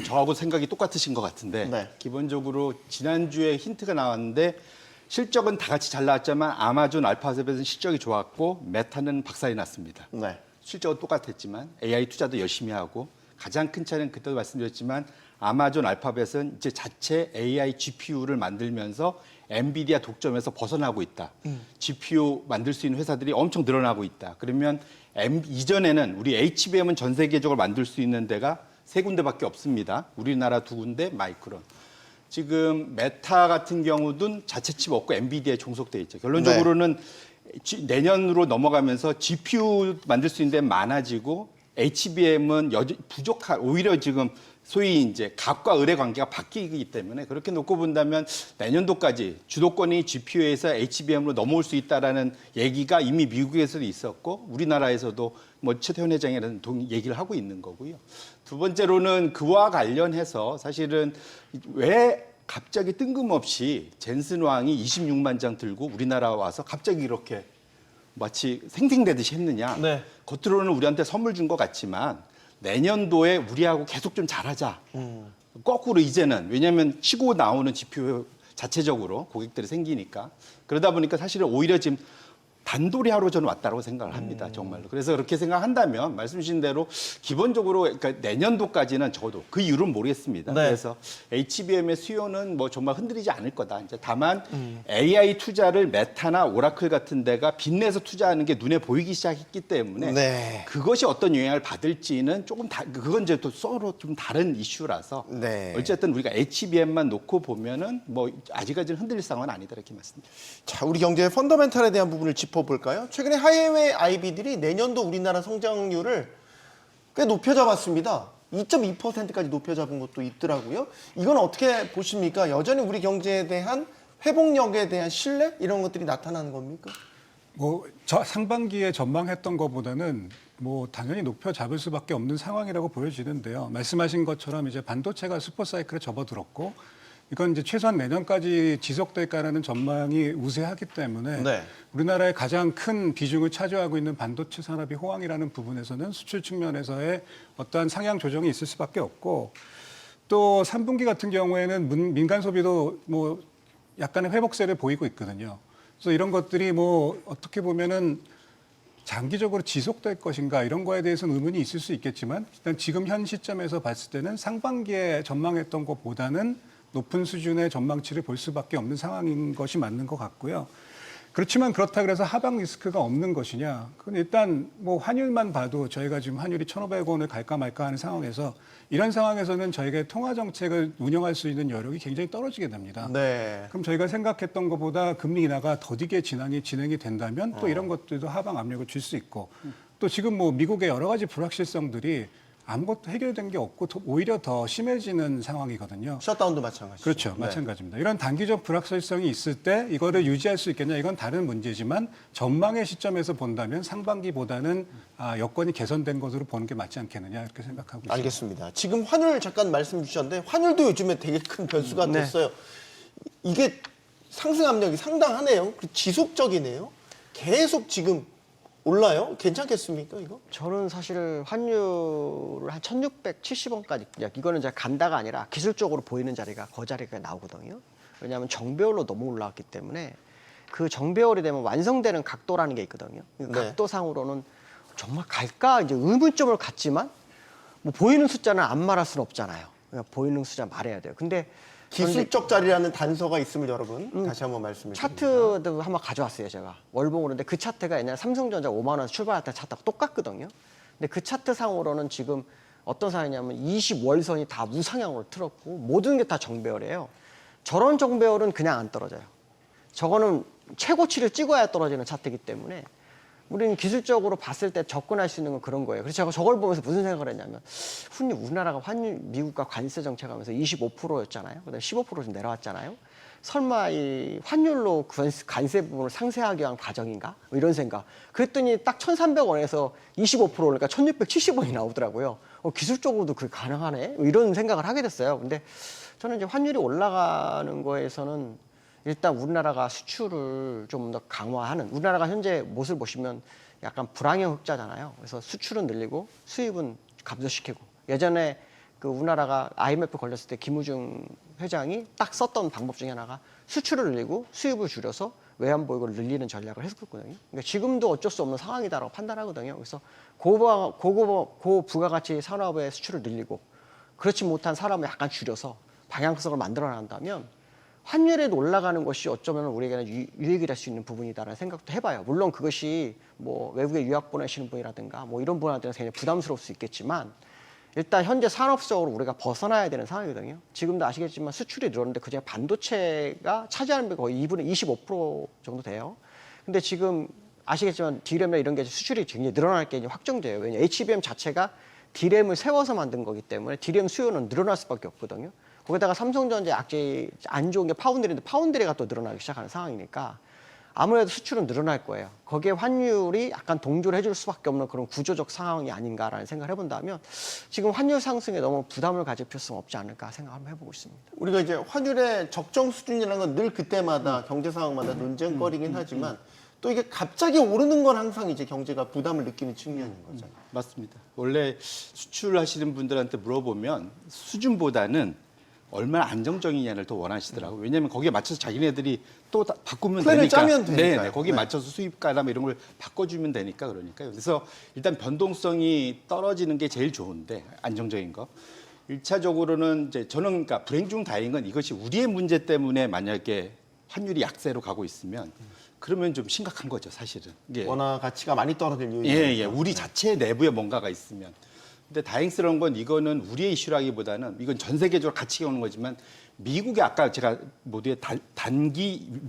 저하고 생각이 똑같으신 것 같은데 네. 기본적으로 지난주에 힌트가 나왔는데 실적은 다 같이 잘 나왔지만 아마존 알파벳은 실적이 좋았고 메타는 박살이 났습니다. 네. 실적은 똑같았지만 AI 투자도 열심히 하고 가장 큰 차이는 그때도 말씀드렸지만 아마존 알파벳은 이제 자체 AI GPU를 만들면서 엔비디아 독점에서 벗어나고 있다. GPU 만들 수 있는 회사들이 엄청 늘어나고 있다. 그러면 이전에는 우리 HBM은 전 세계적으로 만들 수 있는 데가 세 군데밖에 없습니다. 우리나라 두 군데, 마이크론. 지금 메타 같은 경우는 자체 칩 없고 엔비디아에 종속돼 있죠. 결론적으로는 내년으로 넘어가면서 GPU 만들 수 있는 데 많아지고 HBM은 오히려 지금 소위 이제 갑과 을의 관계가 바뀌기 때문에 그렇게 놓고 본다면 내년도까지 주도권이 GPU에서 HBM으로 넘어올 수 있다라는 얘기가 이미 미국에서도 있었고 우리나라에서도 뭐 최태원 회장이라는 얘기를 하고 있는 거고요. 두 번째로는 그와 관련해서 사실은 왜 갑자기 뜬금없이 젠슨 왕이 26만 장 들고 우리나라 와서 갑자기 이렇게 마치 생생되듯이 했느냐. 네. 겉으로는 우리한테 선물 준 것 같지만 내년도에 우리하고 계속 좀 잘하자. 거꾸로 이제는 왜냐하면 치고 나오는 GPU 자체적으로 고객들이 생기니까 그러다 보니까 사실은 오히려 지금 단돌이 하러 저는 왔다고 생각을 합니다. 정말로. 그래서 그렇게 생각한다면 말씀 주신 대로 기본적으로 그러니까 내년도까지는 저도 그 이유는 모르겠습니다. 네. 그래서 HBM의 수요는 뭐 정말 흔들리지 않을 거다. 이제 다만 AI 투자를 메타나 오라클 같은 데가 빚내서 투자하는 게 눈에 보이기 시작했기 때문에 네. 그것이 어떤 영향을 받을지는 조금 그건 이제 또 서로 좀 다른 이슈라서 네. 어쨌든 우리가 HBM만 놓고 보면은 뭐 아직까지는 흔들릴 상황은 아니다 이렇게 말씀드립니다. 자, 우리 경제의 펀더멘탈에 대한 부분을 짚어볼까요? 최근에 해외 IB들이 내년도 우리나라 성장률을 꽤 높여잡았습니다. 2.2%까지 높여잡은 것도 있더라고요. 이건 어떻게 보십니까? 여전히 우리 경제에 대한 회복력에 대한 신뢰 이런 것들이 나타나는 겁니까? 뭐 상반기에 전망했던 것보다는 뭐 당연히 높여 잡을 수밖에 없는 상황이라고 보여지는데요. 말씀하신 것처럼 이제 반도체가 슈퍼 사이클에 접어들었고 이건 이제 최소한 내년까지 지속될 거라는 전망이 우세하기 때문에 네. 우리나라의 가장 큰 비중을 차지하고 있는 반도체 산업이 호황이라는 부분에서는 수출 측면에서의 어떠한 상향 조정이 있을 수밖에 없고 또 3분기 같은 경우에는 민간 소비도 뭐 약간의 회복세를 보이고 있거든요. 그래서 이런 것들이 뭐 어떻게 보면은 장기적으로 지속될 것인가 이런 거에 대해서는 의문이 있을 수 있겠지만 일단 지금 현 시점에서 봤을 때는 상반기에 전망했던 것보다는 높은 수준의 전망치를 볼 수밖에 없는 상황인 것이 맞는 것 같고요. 그렇지만 그렇다 그래서 하방 리스크가 없는 것이냐? 그건 일단 뭐 환율만 봐도 저희가 지금 환율이 1,500원을 갈까 말까 하는 상황에서 이런 상황에서는 저희가 통화 정책을 운영할 수 있는 여력이 굉장히 떨어지게 됩니다. 네. 그럼 저희가 생각했던 것보다 금리 인하가 더디게 진행이 된다면 또 이런 것들도 하방 압력을 줄 수 있고 또 지금 뭐 미국의 여러 가지 불확실성들이 아무것도 해결된 게 없고 오히려 더 심해지는 상황이거든요. 셧다운도 마찬가지죠. 그렇죠. 네. 마찬가지입니다. 이런 단기적 불확실성이 있을 때 이거를 유지할 수 있겠냐 이건 다른 문제지만 전망의 시점에서 본다면 상반기보다는 여건이 개선된 것으로 보는 게 맞지 않겠느냐 이렇게 생각하고 있습니다. 알겠습니다. 지금 환율 잠깐 말씀 주셨는데 환율도 요즘에 되게 큰 변수가 네. 됐어요. 이게 상승 압력이 상당하네요. 지속적이네요. 계속 지금 올라요? 괜찮겠습니까 이거? 저는 사실 환율을 한 1,670원까지 이거는 제가 간다가 아니라 기술적으로 보이는 자리가 그 자리가 나오거든요. 왜냐하면 정배열로 너무 올라왔기 때문에 그 정배열이 되면 완성되는 각도라는 게 있거든요. 그 네. 각도상으로는 정말 갈까 이제 의문점을 갖지만 뭐 보이는 숫자는 안 말할 수는 없잖아요. 그냥 보이는 숫자 말해야 돼요. 근데 기술적 자리라는 단서가 있음을 여러분 다시 한번 말씀을 드립니다. 차트도 한번 가져왔어요, 제가. 월봉으로인데 그 차트가 옛날에 삼성전자 5만 원에서 출발할 때 차트하고 똑같거든요. 근데 그 차트 상으로는 지금 어떤 상황이냐면 20월선이 다 우상향으로 틀었고 모든 게 다 정배열이에요. 저런 정배열은 그냥 안 떨어져요. 저거는 최고치를 찍어야 떨어지는 차트이기 때문에 우리는 기술적으로 봤을 때 접근할 수 있는 건 그런 거예요. 그래서 제가 저걸 보면서 무슨 생각을 했냐면 우리나라가 환율 미국과 관세 정책하면서 25%였잖아요. 그다음에 15% 좀 내려왔잖아요. 설마 이 환율로 관세 부분을 상쇄하기 위한 과정인가? 뭐 이런 생각. 그랬더니 딱 1,300원에서 25% 그러니까 1,670원이 나오더라고요. 기술적으로도 그게 가능하네? 뭐 이런 생각을 하게 됐어요. 근데 저는 이제 환율이 올라가는 거에서는 일단 우리나라가 수출을 좀 더 강화하는, 우리나라가 현재 모습을 보시면 약간 불황형 흑자잖아요. 그래서 수출은 늘리고 수입은 감소시키고, 예전에 그 우리나라가 IMF 걸렸을 때 김우중 회장이 딱 썼던 방법 중에 하나가 수출을 늘리고 수입을 줄여서 외환보유고를 늘리는 전략을 했었거든요. 그러니까 지금도 어쩔 수 없는 상황이다라고 판단하거든요. 그래서 고부가가치 산업의 수출을 늘리고 그렇지 못한 산업을 약간 줄여서 방향성을 만들어 난다면 환율이 올라가는 것이 어쩌면 우리에게는 유익이 될 수 있는 부분이다라는 생각도 해봐요. 물론 그것이 뭐 외국에 유학 보내시는 분이라든가 뭐 이런 분한테는 굉장히 부담스러울 수 있겠지만, 일단 현재 산업적으로 우리가 벗어나야 되는 상황이거든요. 지금도 아시겠지만 수출이 늘었는데 그중에 반도체가 차지하는 게 거의 2분의 25% 정도 돼요. 근데 지금 아시겠지만 D램이나 이런 게 수출이 굉장히 늘어날 게 이제 확정돼요. 왜냐 HBM 자체가 D램을 세워서 만든 거기 때문에 D램 수요는 늘어날 수밖에 없거든요. 거기다가 삼성전자 악재이 안 좋은 게 파운드리인데 파운드리가 또 늘어나기 시작하는 상황이니까 아무래도 수출은 늘어날 거예요. 거기에 환율이 약간 동조를 해줄 수밖에 없는 그런 구조적 상황이 아닌가라는 생각을 해본다면 지금 환율 상승에 너무 부담을 가질 필요성 없지 않을까 생각을 한번 해보고 있습니다. 우리가 이제 환율의 적정 수준이라는 건 늘 그때마다 경제 상황마다 논쟁거리긴 하지만 또 이게 갑자기 오르는 건 항상 이제 경제가 부담을 느끼는 측면인 거잖아요. 맞습니다. 원래 수출하시는 분들한테 물어보면 수준보다는 얼마나 안정적이냐를 더 원하시더라고요. 왜냐하면 거기에 맞춰서 자기네들이 또 바꾸면 플랜을 되니까. 짜면 되니까요. 네, 거기에 네. 맞춰서 수입가나 뭐 이런 걸 바꿔주면 되니까 그러니까요. 그래서 일단 변동성이 떨어지는 게 제일 좋은데 안정적인 거. 1차적으로는 이제 저는 그러니까 불행 중 다행인 건 이것이 우리의 문제 때문에 만약에 환율이 약세로 가고 있으면 그러면 좀 심각한 거죠, 사실은. 이게 원화 가치가 많이 떨어질 요인이. 예. 우리 자체 내부에 뭔가가 있으면. 근데 다행스러운 건 이거는 우리의 이슈라기보다는 이건 전 세계적으로 같이 오는 거지만 미국의 아까 제가 모두의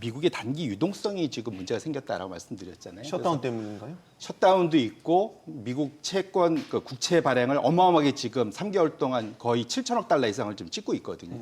미국의 단기 유동성이 지금 문제가 생겼다라고 말씀드렸잖아요. 셧다운 때문인가요? 셧다운도 있고 미국 채권 그 국채 발행을 어마어마하게 지금 3개월 동안 거의 7천억 달러 이상을 좀 찍고 있거든요.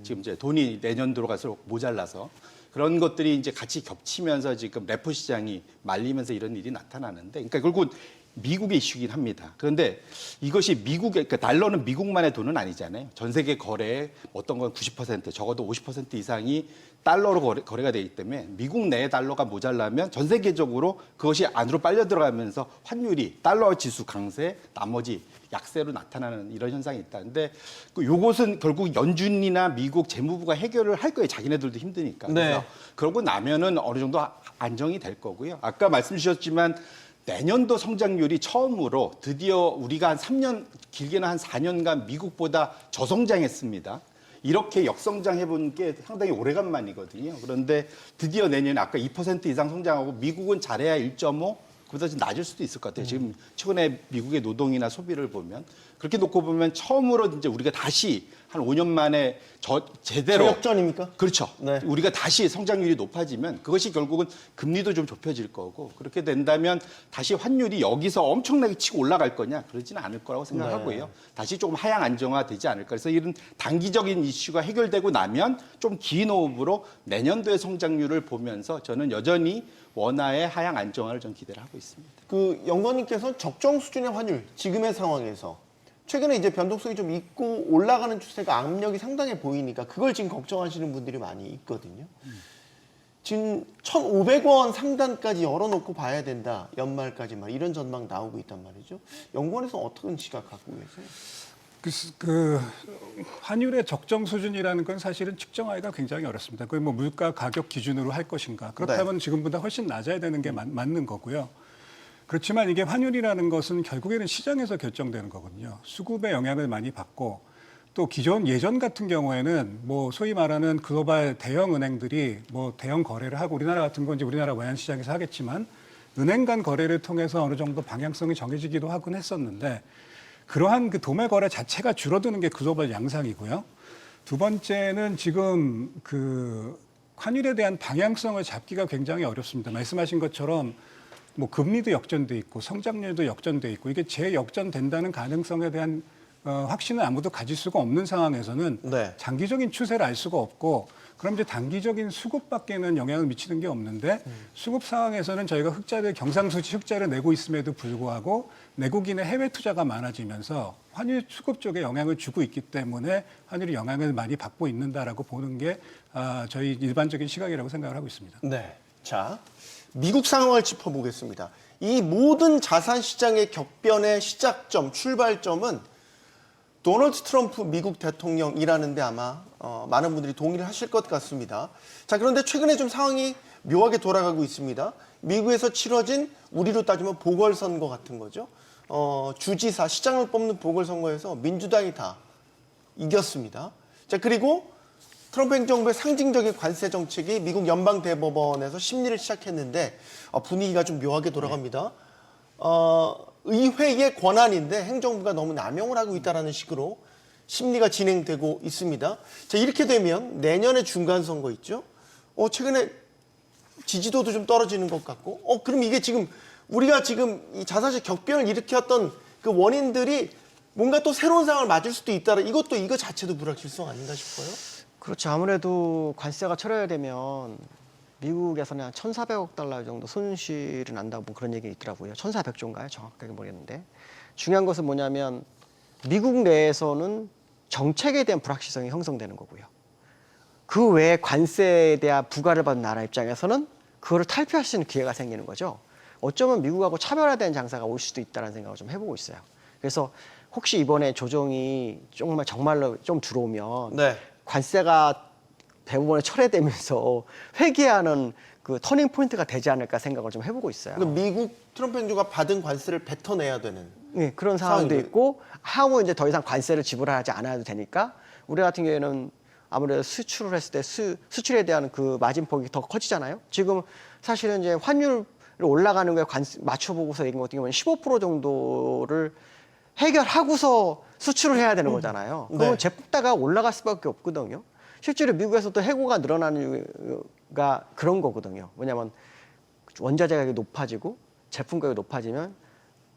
지금 이제 돈이 내년 들어갈수록 모자라서 그런 것들이 이제 같이 겹치면서 지금 레포 시장이 말리면서 이런 일이 나타나는데, 그러니까 결국은 미국의 이슈긴 합니다. 그런데 이것이 미국의, 그러니까 달러는 미국만의 돈은 아니잖아요. 전 세계 거래의 어떤 건 90%, 적어도 50% 이상이 달러로 거래가 되기 때문에 미국 내의 달러가 모자라면 전 세계적으로 그것이 안으로 빨려 들어가면서 환율이 달러 지수 강세, 나머지 약세로 나타나는 이런 현상이 있다. 근데 요것은 결국 연준이나 미국 재무부가 해결을 할 거예요. 자기네들도 힘드니까. 그래서 네. 그러고 나면은 어느 정도 안정이 될 거고요. 아까 말씀 주셨지만 내년도 성장률이 처음으로 드디어 우리가 한 3년, 길게는 한 4년간 미국보다 저성장했습니다. 이렇게 역성장해본 게 상당히 오래간만이거든요. 그런데 드디어 내년에 아까 2% 이상 성장하고 미국은 잘해야 1.5, 그보다 좀 낮을 수도 있을 것 같아요. 지금 최근에 미국의 노동이나 소비를 보면. 그렇게 놓고 보면 처음으로 이제 우리가 다시 한 5년 만에 제대로 역전입니까? 그렇죠. 네. 우리가 다시 성장률이 높아지면 그것이 결국은 금리도 좀 좁혀질 거고, 그렇게 된다면 다시 환율이 여기서 엄청나게 치고 올라갈 거냐, 그러지는 않을 거라고 생각하고요. 네. 다시 조금 하향 안정화되지 않을까. 그래서 이런 단기적인 이슈가 해결되고 나면 좀 긴 호흡으로 내년도의 성장률을 보면서 저는 여전히 원화의 하향 안정화를 좀 기대를 하고 있습니다. 그 연구원님께서 적정 수준의 환율 지금의 상황에서 최근에 이제 변동성이 좀 있고 올라가는 추세가 압력이 상당해 보이니까 그걸 지금 걱정하시는 분들이 많이 있거든요. 지금 1,500원 상단까지 열어놓고 봐야 된다. 연말까지 막 이런 전망 나오고 있단 말이죠. 연구원에서 어떤 시각 갖고 계세요? 그 환율의 적정 수준이라는 건 사실은 측정하기가 굉장히 어렵습니다. 그게 뭐 물가 가격 기준으로 할 것인가? 그렇다면 지금보다 훨씬 낮아야 되는 게 맞는 거고요. 그렇지만 이게 환율이라는 것은 결국에는 시장에서 결정되는 거거든요. 수급의 영향을 많이 받고 또 기존 예전 같은 경우에는 뭐 소위 말하는 글로벌 대형 은행들이 뭐 대형 거래를 하고 우리나라 같은 건 이제 우리나라 외환시장에서 하겠지만 은행 간 거래를 통해서 어느 정도 방향성이 정해지기도 하곤 했었는데 그러한 그 도매 거래 자체가 줄어드는 게 글로벌 양상이고요. 두 번째는 지금 그 환율에 대한 방향성을 잡기가 굉장히 어렵습니다. 말씀하신 것처럼 뭐 금리도 역전돼 있고 성장률도 역전돼 있고 이게 재역전된다는 가능성에 대한 확신은 아무도 가질 수가 없는 상황에서는 네. 장기적인 추세를 알 수가 없고 그럼 이제 단기적인 수급밖에는 영향을 미치는 게 없는데 수급 상황에서는 저희가 경상수지 흑자를 내고 있음에도 불구하고 내국인의 해외 투자가 많아지면서 환율 수급 쪽에 영향을 주고 있기 때문에 환율이 영향을 많이 받고 있는다라고 보는 게 저희 일반적인 시각이라고 생각을 하고 있습니다. 네. 자, 미국 상황을 짚어보겠습니다. 이 모든 자산 시장의 격변의 시작점, 출발점은 도널드 트럼프 미국 대통령이라는데 아마 많은 분들이 동의를 하실 것 같습니다. 자, 그런데 최근에 좀 상황이 묘하게 돌아가고 있습니다. 미국에서 치러진 우리로 따지면 보궐선거 같은 거죠. 주지사, 시장을 뽑는 보궐선거에서 민주당이 다 이겼습니다. 자, 그리고 트럼프 행정부의 상징적인 관세 정책이 미국 연방대법원에서 심리를 시작했는데 분위기가 좀 묘하게 돌아갑니다. 의회의 권한인데 행정부가 너무 남용을 하고 있다는 식으로 심리가 진행되고 있습니다. 자, 이렇게 되면 내년에 중간선거 있죠. 최근에 지지도도 좀 떨어지는 것 같고, 그럼 이게 지금 우리가 지금 이 자사시 격변을 일으켰던 그 원인들이 뭔가 또 새로운 상황을 맞을 수도 있다라 이것도 이거 자체도 불확실성 아닌가 싶어요. 그렇죠. 아무래도 관세가 철회되면 미국에서는 한 1,400억 달러 정도 손실이 난다고 뭐 그런 얘기 있더라고요. 1,400조인가요? 정확하게 모르겠는데. 중요한 것은 뭐냐면 미국 내에서는 정책에 대한 불확실성이 형성되는 거고요. 그 외에 관세에 대한 부과를 받는 나라 입장에서는 그거를 탈피할 수 있는 기회가 생기는 거죠. 어쩌면 미국하고 차별화된 장사가 올 수도 있다는 생각을 좀 해보고 있어요. 그래서 혹시 이번에 조정이 정말로 좀 들어오면 네. 관세가 대부분에 철회되면서 회귀하는 그 터닝 포인트가 되지 않을까 생각을 좀 해보고 있어요. 그러니까 미국 트럼프 행정부가 받은 관세를 뱉어내야 되는. 네, 그런 상황도 상황이네요. 있고 하고 이제 더 이상 관세를 지불하지 않아도 되니까 우리 같은 경우에는 아무래도 수출을 했을 때 수출에 대한 그 마진폭이 더 커지잖아요. 지금 사실은 이제 환율 올라가는 거에 맞춰보고서 얘기한 것 같은 경우는 15% 정도를 해결하고서 수출을 해야 되는 거잖아요. 그러면 네. 제품가가 올라갈 수밖에 없거든요. 실제로 미국에서도 해고가 늘어나는 이유가 그런 거거든요. 왜냐하면 원자재 가격이 높아지고 제품 가격이 높아지면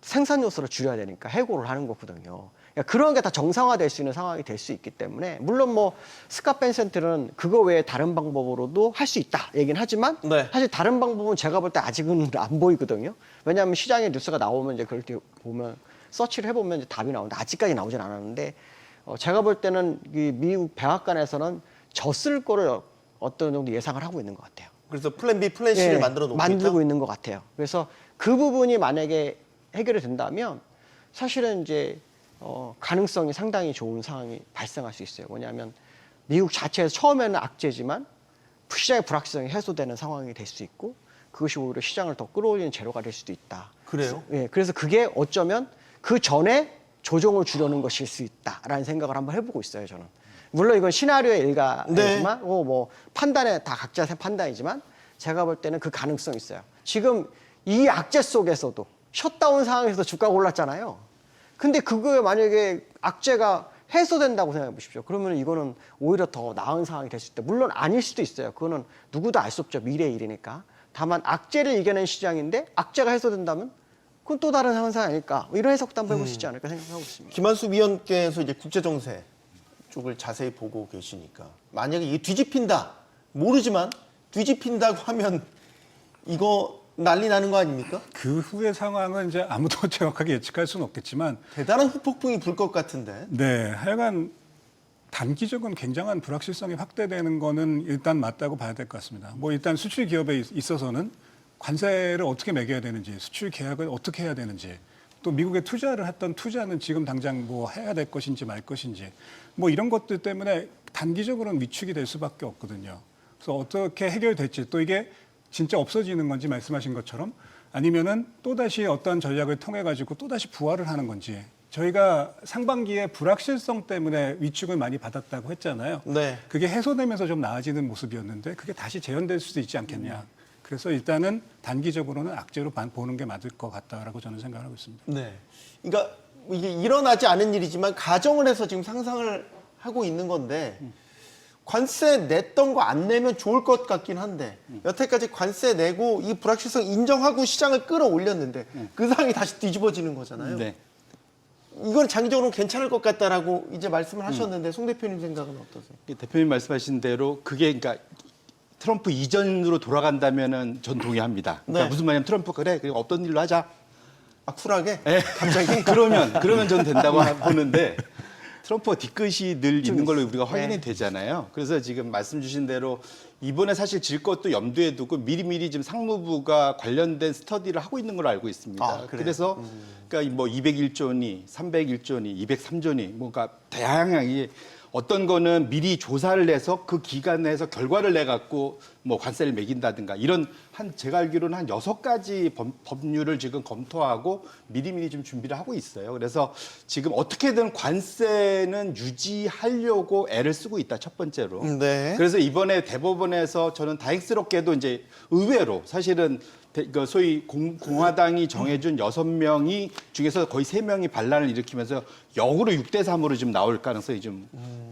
생산 요소를 줄여야 되니까 해고를 하는 거거든요. 그러니까 그런 게 다 정상화될 수 있는 상황이 될 수 있기 때문에 물론 뭐 스캇 벤센트는 그거 외에 다른 방법으로도 할 수 있다 얘기는 하지만 네. 사실 다른 방법은 제가 볼 때 아직은 안 보이거든요. 왜냐하면 시장에 뉴스가 나오면 이제 그럴 때 보면 서치를 해보면 이제 답이 나오는데 아직까지 나오진 않았는데 제가 볼 때는 이 미국 백악관에서는 졌을 거를 어떤 정도 예상을 하고 있는 것 같아요. 그래서 플랜 B, 플랜 C를 예, 만들어 놓고 만들고 있다? 있는 것 같아요. 그래서 그 부분이 만약에 해결이 된다면 사실은 이제 가능성이 상당히 좋은 상황이 발생할 수 있어요. 뭐냐면 미국 자체에서 처음에는 악재지만 시장의 불확실성이 해소되는 상황이 될 수 있고 그것이 오히려 시장을 더 끌어올리는 재료가 될 수도 있다. 그래요? 예, 그래서 그게 어쩌면 그 전에 조정을 주려는 것일 수 있다라는 생각을 한번 해보고 있어요. 저는. 물론 이건 시나리오의 일가이지만 네. 뭐 판단에 다 각자 판단이지만 제가 볼 때는 그 가능성이 있어요. 지금 이 악재 속에서도 셧다운 상황에서 주가가 올랐잖아요. 근데 그거에 만약에 악재가 해소된다고 생각해 보십시오. 그러면 이거는 오히려 더 나은 상황이 될 수 있다. 물론 아닐 수도 있어요. 그거는 누구도 알 수 없죠. 미래의 일이니까. 다만 악재를 이겨낸 시장인데 악재가 해소된다면 그건 또 다른 상황이 아닐까. 이런 해석도 한번 해볼 수 있지 않을까 생각하고 있습니다. 김한수 위원께서 이제 국제정세 쪽을 자세히 보고 계시니까 만약에 이게 뒤집힌다 모르지만 뒤집힌다고 하면 이거 난리 나는 거 아닙니까? 그 후의 상황은 이제 아무도 정확하게 예측할 수는 없겠지만 대단한 후폭풍이 불 것 같은데. 네, 하여간 단기적으로 굉장한 불확실성이 확대되는 거는 일단 맞다고 봐야 될 것 같습니다. 뭐 일단 수출 기업에 있어서는 관세를 어떻게 매겨야 되는지, 수출 계약을 어떻게 해야 되는지, 또 미국에 투자를 했던 투자는 지금 당장 뭐 해야 될 것인지 말 것인지, 뭐 이런 것들 때문에 단기적으로는 위축이 될 수밖에 없거든요. 그래서 어떻게 해결될지, 또 이게 진짜 없어지는 건지 말씀하신 것처럼 아니면은 또다시 어떤 전략을 통해 가지고 또다시 부활을 하는 건지. 저희가 상반기에 불확실성 때문에 위축을 많이 받았다고 했잖아요. 네. 그게 해소되면서 좀 나아지는 모습이었는데 그게 다시 재현될 수도 있지 않겠냐. 그래서 일단은 단기적으로는 악재로 보는 게 맞을 것 같다라고 저는 생각을 하고 있습니다. 네. 그러니까 이게 일어나지 않은 일이지만 가정을 해서 지금 상상을 하고 있는 건데 관세 냈던 거 안 내면 좋을 것 같긴 한데 여태까지 관세 내고 이 불확실성 인정하고 시장을 끌어올렸는데 그 상황이 다시 뒤집어지는 거잖아요. 네. 이건 장기적으로 괜찮을 것 같다라고 이제 말씀을 하셨는데 송 대표님 생각은 어떠세요? 대표님 말씀하신 대로 그게 그러니까 트럼프 이전으로 돌아간다면은 전 동의합니다. 그러니까 네. 무슨 말이냐면 트럼프 그래 없던 일로 하자. 아, 쿨하게? 예. 갑자기? 그러면 저는 된다고 보는데 트럼프 뒤끝이 늘 있는 걸로 우리가 확인이 네. 되잖아요. 그래서 지금 말씀 주신 대로 이번에 사실 질 것도 염두에 두고 미리미리 지금 상무부가 관련된 스터디를 하고 있는 걸로 알고 있습니다. 아, 그래요? 그래서 그러니까 뭐 201조니, 301조니, 203조니 뭔가 다양하게 어떤 거는 미리 조사를 해서 그 기간 내에서 결과를 내 갖고 뭐 관세를 매긴다든가 이런 제가 알기로는 한 6가지 법률을 지금 검토하고 미리미리 좀 준비를 하고 있어요. 그래서 지금 어떻게든 관세는 유지하려고 애를 쓰고 있다, 첫 번째로. 네. 그래서 이번에 대법원에서 저는 다행스럽게도 이제 의외로 사실은 그 소위 공화당이 정해준 6명이 중에서 거의 3명이 반란을 일으키면서 역으로 6대3으로 지금 나올 가능성이 좀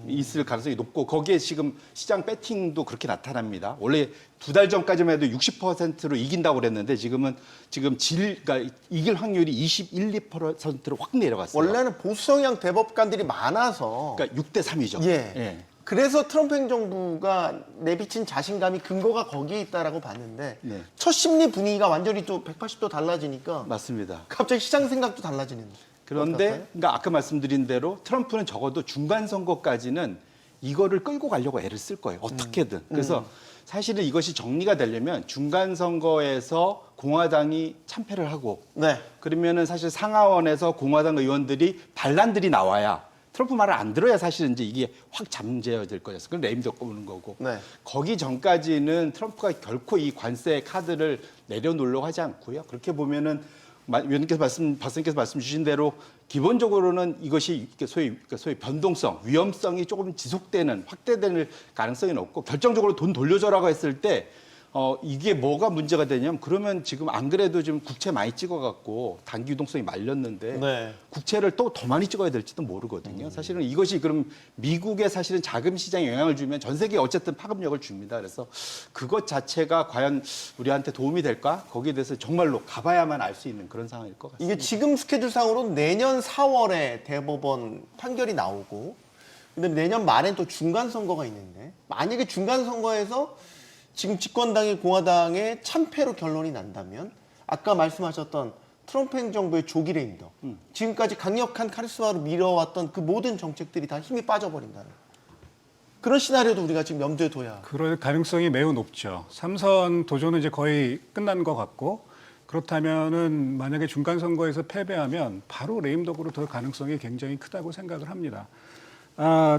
있을 가능성이 높고 거기에 지금 시장 배팅도 그렇게 나타납니다. 원래 2달 전까지만 해도 60%로 이긴다고 그랬는데 지금 그러니까 이길 확률이 21, 2%로 확 내려갔어요. 원래는 보수 성향 대법관들이 많아서 그러니까 6대3이죠. 예. 그래서 트럼프 행정부가 내비친 자신감이 근거가 거기에 있다라고 봤는데 네. 첫 심리 분위기가 완전히 또 180도 달라지니까 맞습니다. 갑자기 시장 생각도 달라지는. 그런데 그러니까 아까 말씀드린 대로 트럼프는 적어도 중간 선거까지는 이거를 끌고 가려고 애를 쓸 거예요. 어떻게든. 그래서 사실은 이것이 정리가 되려면 중간 선거에서 공화당이 참패를 하고 네. 그러면은 사실 상하원에서 공화당 의원들이 반란들이 나와야 트럼프 말을 안 들어야 사실은 이제 이게 확 잠재워질 거였어. 그건 레임덕 오는 거고. 네. 거기 전까지는 트럼프가 결코 이 관세 카드를 내려놓으려고 하지 않고요. 그렇게 보면은 박사님께서 말씀 주신 대로 기본적으로는 이것이 소위 변동성, 위험성이 조금 지속되는 확대되는 가능성이 높고 결정적으로 돈 돌려줘라고 했을 때 이게 뭐가 문제가 되냐면 그러면 지금 안 그래도 지금 국채 많이 찍어갖고 단기 유동성이 말렸는데 네. 국채를 또 더 많이 찍어야 될지도 모르거든요. 사실은 이것이 그럼 미국에 사실은 자금 시장에 영향을 주면 전 세계에 어쨌든 파급력을 줍니다. 그래서 그것 자체가 과연 우리한테 도움이 될까? 거기에 대해서 정말로 가봐야만 알 수 있는 그런 상황일 것 같습니다. 이게 지금 스케줄상으로 내년 4월에 대법원 판결이 나오고 근데 내년 말엔 또 중간 선거가 있는데 만약에 중간 선거에서 지금 집권당이 공화당의 참패로 결론이 난다면 아까 말씀하셨던 트럼프 행정부의 조기 레임덕 지금까지 강력한 카리스마로 밀어왔던 그 모든 정책들이 다 힘이 빠져버린다는 그런 시나리오도 우리가 지금 염두에 둬야. 그럴 가능성이 매우 높죠. 3선 도전은 이제 거의 끝난 것 같고 그렇다면은 만약에 중간 선거에서 패배하면 바로 레임덕으로 될 가능성이 굉장히 크다고 생각을 합니다.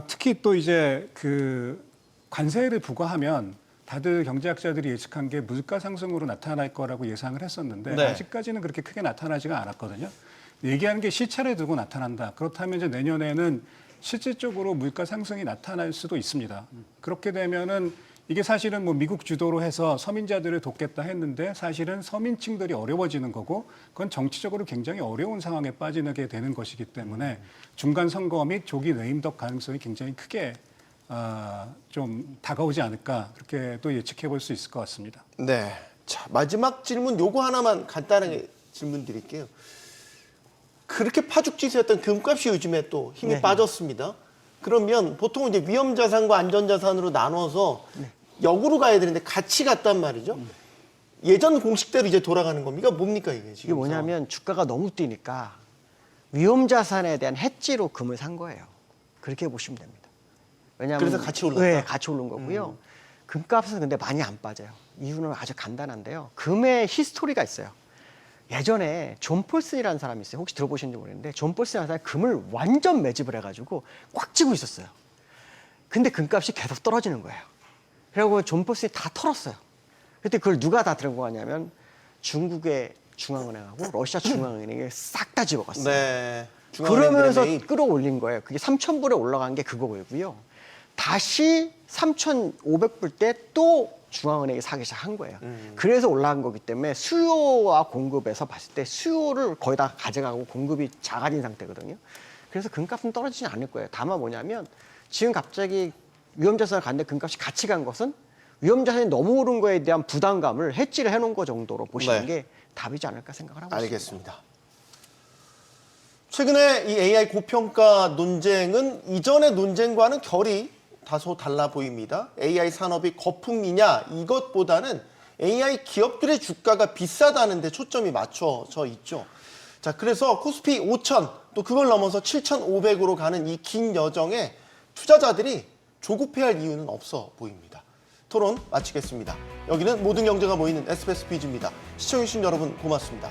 특히 또 이제 그 관세를 부과하면 다들 경제학자들이 예측한 게 물가 상승으로 나타날 거라고 예상을 했었는데 네. 아직까지는 그렇게 크게 나타나지가 않았거든요. 얘기하는 게 시차를 두고 나타난다. 그렇다면 이제 내년에는 실질적으로 물가 상승이 나타날 수도 있습니다. 그렇게 되면은 이게 사실은 뭐 미국 주도로 해서 서민자들을 돕겠다 했는데 사실은 서민층들이 어려워지는 거고 그건 정치적으로 굉장히 어려운 상황에 빠지게 되는 것이기 때문에 중간 선거 및 조기 레임덕 가능성이 굉장히 크게 좀 다가오지 않을까 그렇게 또 예측해 볼 수 있을 것 같습니다. 네. 자, 마지막 질문 요거 하나만 간단하게 질문 드릴게요. 그렇게 파죽지세였던 금값이 요즘에 또 힘이 네. 빠졌습니다. 그러면 보통 이제 위험자산과 안전자산으로 나눠서 역으로 가야 되는데 같이 갔단 말이죠. 예전 공식대로 이제 돌아가는 겁니까? 뭡니까 이게 지금? 이게 뭐냐면 주가가 너무 뛰니까 위험자산에 대한 해지로 금을 산 거예요. 그렇게 보시면 됩니다. 왜냐하면 그래서 같이 올랐다? 네, 같이 오른 거고요. 금값은 근데 많이 안 빠져요. 이유는 아주 간단한데요. 금의 히스토리가 있어요. 예전에 존 폴슨이라는 사람이 있어요. 혹시 들어보셨는지 모르겠는데 존 폴슨이라는 사람이 금을 완전 매집을 해가지고 꽉 쥐고 있었어요. 근데 금값이 계속 떨어지는 거예요. 그리고 존 폴슨이 다 털었어요. 그때 그걸 누가 다 들고 가냐면 중국의 중앙은행하고 러시아 중앙은행이 싹 다 집어갔어요. 네. 그러면서 중앙은행들의 끌어올린 거예요. 그게 3,000불에 올라간 게 그거고요. 다시 3,500불 때 또 중앙은행이 사기 시작한 거예요. 그래서 올라간 거기 때문에 수요와 공급에서 봤을 때 수요를 거의 다 가져가고 공급이 작아진 상태거든요. 그래서 금값은 떨어지지 않을 거예요. 다만 뭐냐면 지금 갑자기 위험자산을 갔는데 금값이 같이 간 것은 위험자산이 너무 오른 거에 대한 부담감을 해지를 해놓은 거 정도로 보시는 네. 게 답이지 않을까 생각을 하고 있습니다. 알겠습니다. 최근에 이 AI 고평가 논쟁은 이전의 논쟁과는 결이 다소 달라 보입니다. AI 산업이 거품이냐 이것보다는 AI 기업들의 주가가 비싸다는 데 초점이 맞춰져 있죠. 자, 그래서 코스피 5,000 또 그걸 넘어서 7,500으로 가는 이 긴 여정에 투자자들이 조급해할 이유는 없어 보입니다. 토론 마치겠습니다. 여기는 모든 경제가 모이는 SBS 비즈입니다. 시청해주신 여러분 고맙습니다.